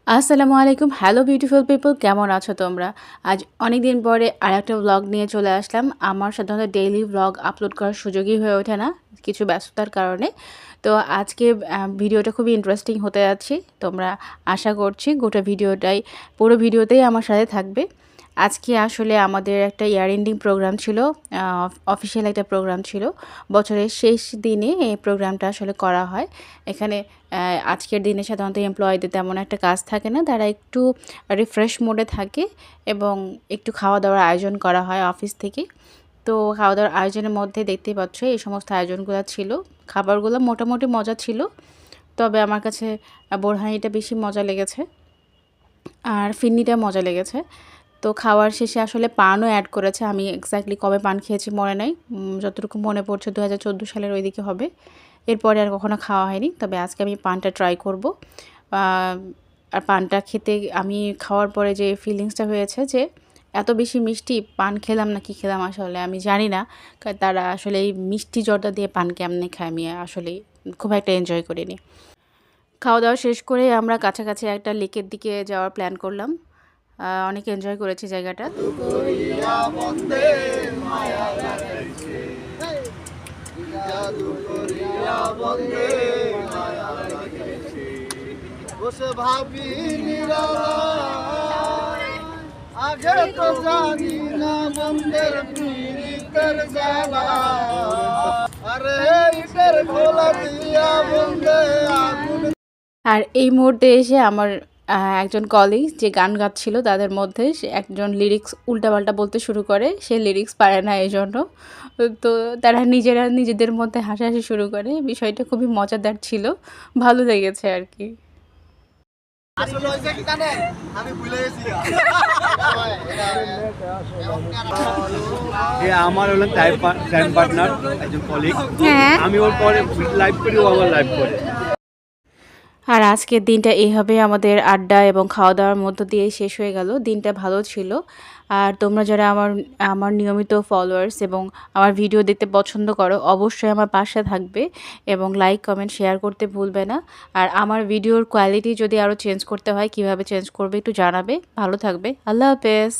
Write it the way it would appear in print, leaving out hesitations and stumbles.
আসসালামু আলাইকুম। Hello beautiful people, কেমন আছো তোমরা? আজ অনেক দিন পরে আরেকটা ব্লগ নিয়ে চলে আসলাম। আমার সাধারণত ডেইলি ব্লগ আপলোড করার সুযোগই হয়ে ওঠে না কিছু ব্যস্ততার কারণে। তো আজকে ভিডিওটা খুবই ইন্টারেস্টিং হতে যাচ্ছে। তোমরা আশা করছি পুরো ভিডিওতেই আমার সাথে থাকবে। আজকে আসলে আমাদের একটা ইয়ার এন্ডিং প্রোগ্রাম ছিল, অফিসিয়াল একটা প্রোগ্রাম ছিল। বছরের শেষ দিনে এই প্রোগ্রামটা আসলে করা হয়। এখানে আজকের দিনে সাধারণত এমপ্লয়ীদের তেমন একটা কাজ থাকে না, তারা একটু রিফ্রেশ মোডে থাকে এবং একটু খাওয়া দাওয়ার আয়োজন করা হয় অফিস থেকে। তো খাওয়া দাওয়ার আয়োজনের মধ্যে দেখতেই পাচ্ছ এই সমস্ত আয়োজনগুলো ছিল। খাবারগুলো মোটামুটি মজা ছিল, তবে আমার কাছে বোরহানিটা বেশি মজা লেগেছে আর ফিন্নিটা মজা লেগেছে। তো খাওয়ার শেষে আসলে পানও অ্যাড করেছে। আমি এক্স্যাক্টলি কবে পান খেয়েছি মনে নাই, যতটুকু মনে পড়ছে 2014 সালের ওই দিকে হবে। এরপরে আর কখনো খাওয়া হয়নি, তবে আজকে আমি পানটা ট্রাই করব। আর পানটা খেতে আমি খাওয়ার পরে যে ফিলিংসটা হয়েছে যে এত বেশি মিষ্টি, পান খেলাম না কি খেলাম আসলে আমি জানি না। তারা আসলে এই মিষ্টি জর্দা দিয়ে পান কেমনে খায় আমি আসলে খুব একটা এনজয় করিনি। খাওয়া দাওয়া শেষ করে আমরা কাছাকাছি একটা লেকের দিকে যাওয়ার প্ল্যান করলাম। অনেক এনজয় করেছি জায়গাটা। ভাবি আগে তো জানি না বন্ধের পীড়িতের জ্বালা, আরে ইটের খোলা দিয়া বন্ধে আগুন। আর এই মুহূর্তে এসে আমার একজন কলিগ যে গান গাচ্ছিল তাদের মধ্যে একজন লিরিক্স উল্টাপাল্টা বলতে শুরু করে। সে লিরিক্স পারে না এই জন্য। তো তারা নিজেদের মধ্যে হাসাহাসি শুরু করে। বিষয়টা খুবই মজাদার ছিল, ভালো লেগেছে আর কি। আসলে হইছে কি জানেন, আমি ভুলে গেছি। আমার হলো টাইম পার্টনার, একজন কলিগ। আমি ওর পরে লাইভ করি, ও আমার লাইভ করে। আর আজকের দিনটা এইভাবে আমাদের আড্ডা এবং খাওয়া দাওয়ার মধ্য দিয়ে শেষ হয়ে গেল। দিনটা ভালো ছিল। আর তোমরা যারা আমার নিয়মিত ফলোয়ার্স এবং আমার ভিডিও দেখতে পছন্দ করো, অবশ্যই আমার পাশে থাকবে এবং লাইক কমেন্ট শেয়ার করতে ভুলবে না। আর আমার ভিডিওর কোয়ালিটি যদি আরও চেঞ্জ করতে হয়, কিভাবে চেঞ্জ করবে একটু জানাবে। ভালো থাকবে। আল্লাহ হাফেজ।